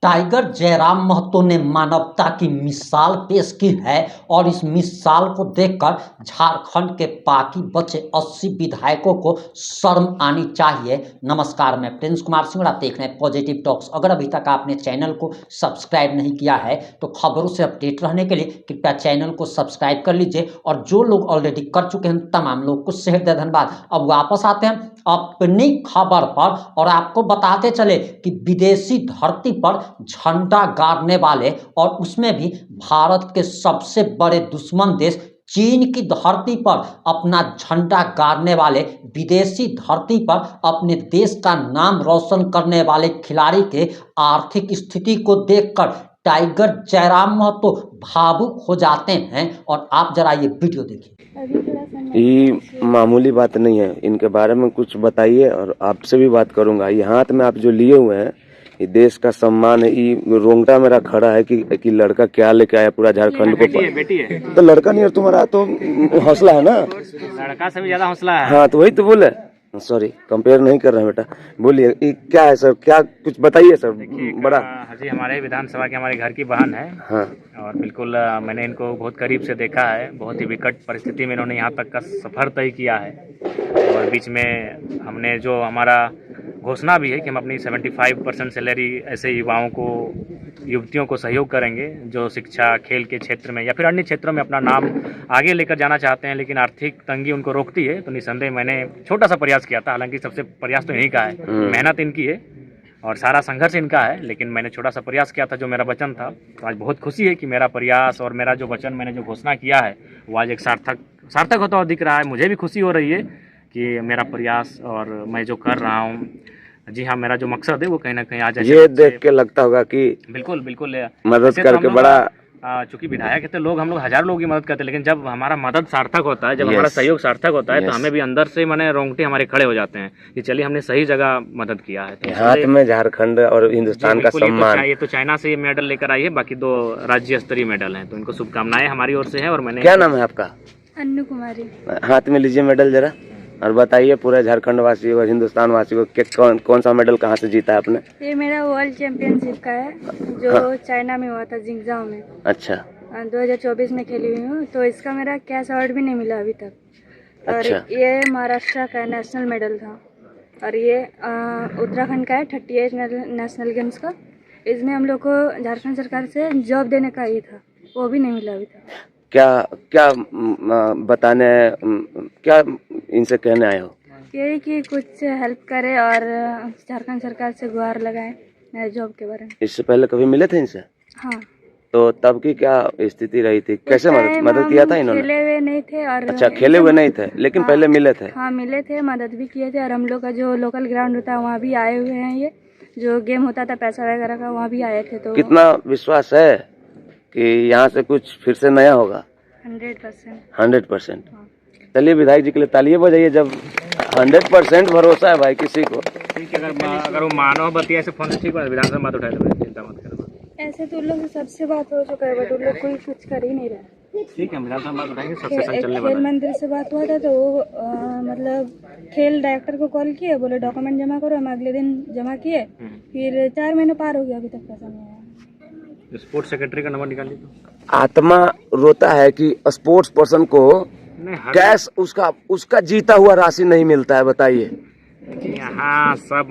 Tiger Jairam Mahato ने मानवता की मिसाल पेश की है और इस मिसाल को देखकर झारखंड के बाकी बचे 80 विधायकों को शर्म आनी चाहिए। नमस्कार, मैं प्रिंस कुमार सिंह और आप देख रहे हैं पॉजिटिव टॉक्स। अगर अभी तक आपने चैनल को सब्सक्राइब नहीं किया है तो खबरों से अपडेट रहने के लिए कृपया चैनल को सब्सक्राइब कर लीजिए और जो लोग ऑलरेडी कर चुके हैं तमाम लोग को शहर दे धन्यवाद। अब वापस आते हैं अपनी खबर पर और आपको बताते चले कि विदेशी धरती पर झंडा गाड़ने वाले और उसमें भी भारत के सबसे बड़े दुश्मन देश चीन की धरती पर अपना झंडा गाड़ने वाले, विदेशी धरती पर अपने देश का नाम रोशन करने वाले खिलाड़ी के आर्थिक स्थिति को देखकर टाइगर जयराम महतो भावुक हो जाते हैं। और आप जरा ये वीडियो देखिए। ये मामूली बात नहीं है, इनके बारे में कुछ बताइए और आपसे भी बात करूंगा। ये हाथ में आप जो लिए हुए हैं ये देश का सम्मान है। ये रोंगटा मेरा खड़ा है कि लड़का क्या लेके आया पूरा झारखंड को। बेटी है तो लड़का नहीं है तुम्हारा, तो हौसला है ना, लड़का से भी ज्यादा हौसला है। हाँ तो वही तो बोले, सॉरी कंपेयर नहीं कर रहे हैं बेटा। बोलिए क्या है सर, क्या कुछ बताइए सर। बड़ा जी, हमारे विधानसभा के हमारे घर की बहन है। हाँ, और बिल्कुल मैंने इनको बहुत करीब से देखा है। बहुत ही विकट परिस्थिति में इन्होंने यहाँ तक का सफर तय किया है और बीच में हमने जो हमारा घोषणा भी है कि हम अपनी 75% सैलरी ऐसे युवाओं को, युवतियों को सहयोग करेंगे जो शिक्षा, खेल के क्षेत्र में या फिर अन्य क्षेत्रों में अपना नाम आगे लेकर जाना चाहते हैं, लेकिन आर्थिक तंगी उनको रोकती है। तो निसंदेह मैंने छोटा सा प्रयास किया था, हालांकि सबसे प्रयास तो इन्हीं का है, मेहनत इनकी है और सारा संघर्ष इनका है, लेकिन मैंने छोटा सा प्रयास किया था जो मेरा वचन था। तो आज बहुत खुशी है कि मेरा प्रयास और मेरा जो वचन, मैंने जो घोषणा किया है वो आज एक सार्थक होता हुआ दिख रहा है। मुझे भी खुशी हो रही है कि मेरा प्रयास और मैं जो कर रहा हूँ, जी हाँ, मेरा जो मकसद है वो कहीं ना कहीं आज ये देख के लगता होगा कि बिल्कुल मदद करके बड़ा, चूंकि विधायक है तो हम लोग हजारों लोगों की मदद करते हैं, लेकिन जब हमारा मदद सार्थक होता है, जब हमारा सहयोग सार्थक होता है तो हमें भी अंदर से माने रोंगटे हमारे खड़े हो जाते हैं कि चलिए हमने सही जगह मदद किया है। तो हाथ में झारखंड और हिंदुस्तान का सम्मान। ये तो चाइना से ये मेडल लेकर आई है, बाकी 2 राज्य स्तरीय मेडल हैं, तो इनको शुभकामनाएं हमारी ओर से है। और मैंने, क्या नाम है आपका? अन्नू कुमारी। हाथ में लीजिए मेडल जरा और बताइए पूरे झारखंड वासी और हिंदुस्तान वासी को कौन सा मेडल कहाँ से जीता है आपने? ये मेरा वर्ल्ड चैंपियनशिप का है जो चाइना में हुआ था, जिंगजाओ में। अच्छा। 2024 में खेली हुई हूँ, तो इसका मेरा कैश अवार्ड भी नहीं मिला अभी तक। और अच्छा। ये महाराष्ट्र का नेशनल मेडल था और ये उत्तराखंड का है 38 नेशनल गेम्स का। इसमें हम लोग को झारखंड सरकार से जॉब देने का ही था, वो भी नहीं मिला अभी तक। क्या बताने, क्या इनसे कहने आए हो? यही कि कुछ हेल्प करे और झारखंड सरकार से गुहार लगाए जॉब के बारे में। इससे पहले कभी मिले थे इनसे? हाँ। तो तब की क्या स्थिति रही थी, कैसे मदद किया था इन्होंने? खेले हुए नहीं थे और अच्छा, खेले हुए नहीं थे लेकिन हाँ, पहले मिले थे। हाँ मिले थे, मदद भी किए थे। और हम लोग का जो लोकल ग्राउंड होता है वहाँ भी आए हुए हैं, ये जो गेम होता था पैसा वगैरह का, वहाँ भी आए थे। तो कितना विश्वास है कि यहाँ से कुछ फिर से नया होगा? 100%। चलिए विधायक जी के लिए तालियां बजाइए जब 100% भरोसा है भाई किसी को। ठीक है, अगर वो मानव बतिया से फोन ठीक है, विधानसभा बात उठाए तो चिंता मत करो। ऐसे तो उन लोग सबसे बात हो चुका है, बट उन लोग कोई कुछ कर ही नहीं रहा। ठीक है, विधानसभा बात उठाएंगे, सबसे संग चलने वाला खेल है। मंत्री से बात हुआ था तो वो मतलब खेल डायरेक्टर को कॉल किए, बोले डॉक्यूमेंट जमा करो। हम अगले दिन जमा किए, फिर 4 महीने पार हो गया, अभी तक पैसा नहीं आया। स्पोर्ट्स सेक्रेटरी का नंबर निकाल लीजिए। आत्मा रोता है कि स्पोर्ट्स पर्सन को कैश उसका जीता हुआ राशि नहीं मिलता है। बताइए, यहाँ सब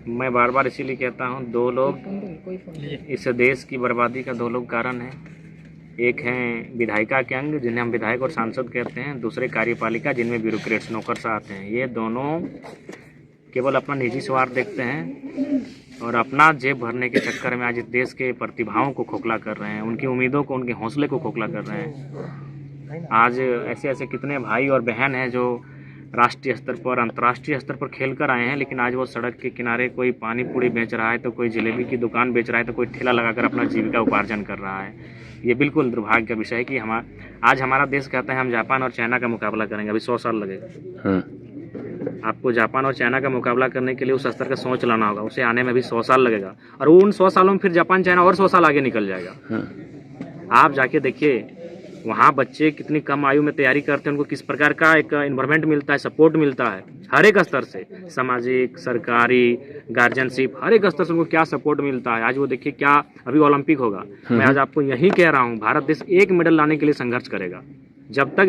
मैं बार बार इसीलिए कहता हूँ, 2 लोग इस देश की बर्बादी का 2 लोग कारण हैं। एक हैं विधायिका के अंग जिन्हें हम विधायक और सांसद कहते हैं, दूसरे कार्यपालिका जिनमें ब्यूरोक्रेट्स नौकर आते हैं। ये दोनों केवल अपना निजी स्वार्थ देखते हैं और अपना जेब भरने के चक्कर में आज इस देश के प्रतिभाओं को खोखला कर रहे हैं, उनकी उम्मीदों को, उनके हौसले को खोखला कर रहे हैं। आज ऐसे कितने भाई और बहन हैं जो राष्ट्रीय स्तर पर, अंतर्राष्ट्रीय स्तर पर खेल कर आए हैं, लेकिन आज वो सड़क के किनारे कोई पानी पूरी बेच रहा है, तो कोई जलेबी की दुकान बेच रहा है, तो कोई ठेला लगाकर अपना जीविका उपार्जन कर रहा है। ये बिल्कुल दुर्भाग्य का विषय है कि आज हमारा देश कहता है हम जापान और चाइना का मुकाबला करेंगे, अभी 100 साल लगेगा। आपको जापान और चाइना का मुकाबला करने के लिए उस स्तर का सोच लाना होगा, उसे आने में भी 100 साल लगेगा और उन 100 सालों में फिर जापान चाइना और 100 साल आगे निकल जाएगा। आप जाके देखिए वहाँ बच्चे कितनी कम आयु में तैयारी करते हैं, उनको किस प्रकार का एक इन्वायरमेंट मिलता है, सपोर्ट मिलता है हर एक स्तर से, सामाजिक, सरकारी, गार्जियनशिप, हर एक स्तर से उनको क्या सपोर्ट मिलता है। आज वो देखिए क्या, अभी ओलंपिक होगा, मैं आज आपको यही कह रहा हूँ, भारत देश एक मेडल लाने के लिए संघर्ष करेगा। जब तक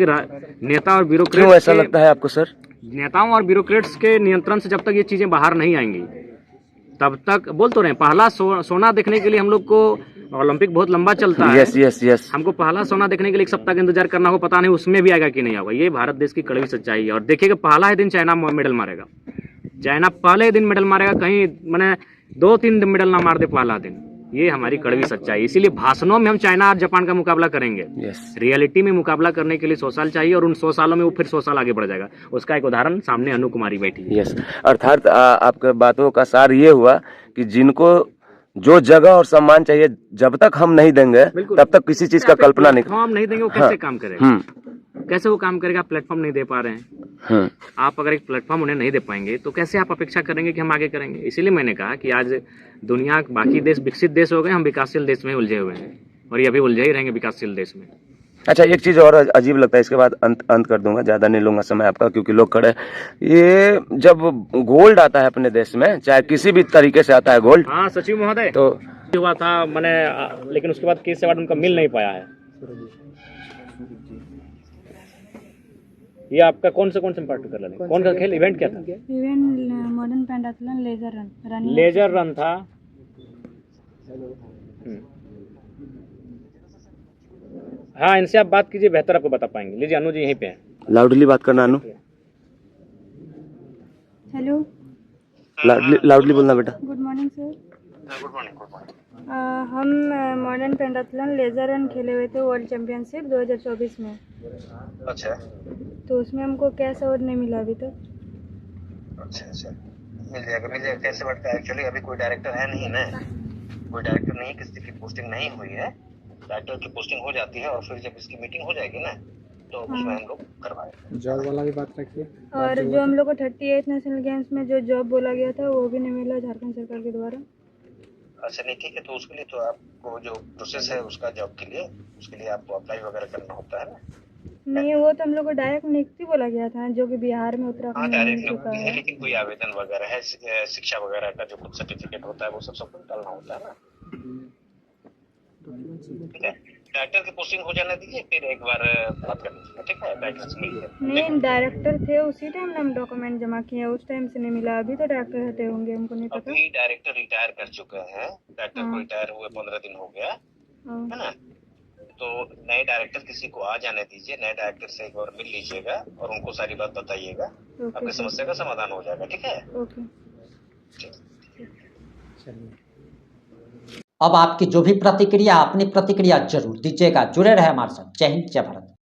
नेता और क्यों ब्यूरोक्रेट्स ऐसा लगता है आपको सर? नेताओं और ब्यूरोक्रेट्स के नियंत्रण से जब तक ये चीजें बाहर नहीं आएंगी, तब तक बोल तो रहे हैं, पहला सोना देखने के लिए हम लोग को, ओलंपिक बहुत लंबा चलता है, यस यस यस, हमको पहला सोना देखने के लिए 1 सप्ताह का इंतजार करना होगा, पता नहीं उसमें भी आएगा कि नहीं आएगा। ये भारत देश की कड़वी सच्चाई है। और देखिएगा पहला ही दिन चाइना मेडल मारेगा, चाइना पहले ही दिन मेडल मारेगा, कहीं मैंने 2-3 मेडल ना मार दे पहला दिन। ये हमारी कड़वी सच्चाई। इसीलिए भाषणों में हम चाइना और जापान का मुकाबला करेंगे, यस रियलिटी में मुकाबला करने के लिए 100 साल चाहिए, और उन 100 सालों में वो फिर 100 साल आगे बढ़ जाएगा। उसका एक उदाहरण सामने अनु कुमारी बैठी है। यस, अर्थात आपके बातों का सार ये हुआ कि जिनको जो जगह और सम्मान चाहिए, जब तक हम नहीं देंगे बिल्कुल। तब तक किसी चीज का कल्पना नहीं। प्लेटफॉर्म नहीं देंगे वो कैसे काम करेगा? कैसे वो काम करेगा? प्लेटफॉर्म नहीं दे पा रहे हैं। आप अगर एक प्लेटफॉर्म उन्हें नहीं दे पाएंगे तो कैसे आप अपेक्षा करेंगे कि हम आगे करेंगे? इसीलिए मैंने कहा कि आज दुनिया, बाकी देश विकसित देश हो गए, हम विकासशील देश में उलझे हुए हैं, और ये अभी उलझे ही रहेंगे विकासशील देश में। अच्छा, एक चीज और अजीब लगता है, इसके बाद अंत कर दूंगा, ज्यादा नहीं लूंगा समय आपका क्योंकि लोग खड़े हैं। ये जब गोल्ड आता है अपने देश में, चाहे किसी भी तरीके से आता है गोल्ड, हाँ सचिव महोदय, तो हुआ था मैंने, लेकिन उसके बाद केस अवार्ड उनका मिल नहीं पाया है। ये आपका कौन से पार्टिकुलर है? कौन सा खेल, इवेंट क्या था? Event modern pentathlon laser run, laser run था। हाँ, इनसे आप बात कीजिए, बेहतर आपको बता पाएंगे। लीजिए अनु जी यहीं पे हैं। लाउडली बात करना अनु, हेलो, लाउडली बोलना बेटा। Good morning sir. Good morning. हम मॉडर्न पेंटाथलॉन लेजर रन खेले हुए थे वर्ल्ड चैंपियनशिप 2024 में। अच्छा, तो उसमें हमको कैश अवार्ड नहीं मिला अभी तक। अच्छा, मिल जाएगा। कैसे बढ़ता है? एक्चुअली अभी कोई डायरेक्टर है नहीं ना, कोई डायरेक्टर नहीं, किसी की पोस्टिंग नहीं हुई है। डायरेक्टर की पोस्टिंग हो जाती है और फिर जब इसकी मीटिंग हो जाएगी ना, तो उसमें हम लोग करवाएंगे। जॉब वाला भी बात रखिए। और जो हम लोग को 38 नेशनल गेम्स में जो जॉब बोला गया था वो भी नहीं मिला झारखंड सरकार के द्वारा। अच्छा, नहीं, ठीक है, तो उसके लिए तो आपको जो प्रोसेस है उसका जॉब के लिए, उसके लिए आपको अप्लाई वगैरह करना होता है ना। नहीं, वो तो हम लोग को डायरेक्ट नियुक्ति बोला गया था, जो कि बिहार में हाँ, उत्तराखंड में डायरेक्ट मिल चुका नियुक्ति है, है। लेकिन कोई आवेदन वगैरह है, शिक्षा वगैरह का जो कुछ सर्टिफिकेट होता है वो सब डालना होता है ना। ठीक है, डायरेक्टर की पोस्टिंग हो जाने दीजिए, फिर एक बार बात कर लीजिए, ठीक है? डायरेक्टर से मिलिए। नहीं, डायरेक्टर थे उसी टाइम हम डॉक्यूमेंट जमा किए, उस टाइम से नहीं मिला। अभी तो डायरेक्टर हटे होंगे, हमको नहीं पता। अभी डायरेक्टर रिटायर कर चुके हैं, डायरेक्टर को रिटायर हुए 15 दिन हो गया है ना। तो नए डायरेक्टर किसी को आ जाने दीजिए, नए डायरेक्टर से एक बार मिल लीजिएगा और उनको सारी बात बताइएगा, आपकी समस्या का समाधान हो जाएगा, ठीक है? ओके। अब आपकी जो भी प्रतिक्रिया, अपनी प्रतिक्रिया जरूर दीजिएगा। जुड़े रहे हमारे साथ। जय हिंद, जय भारत।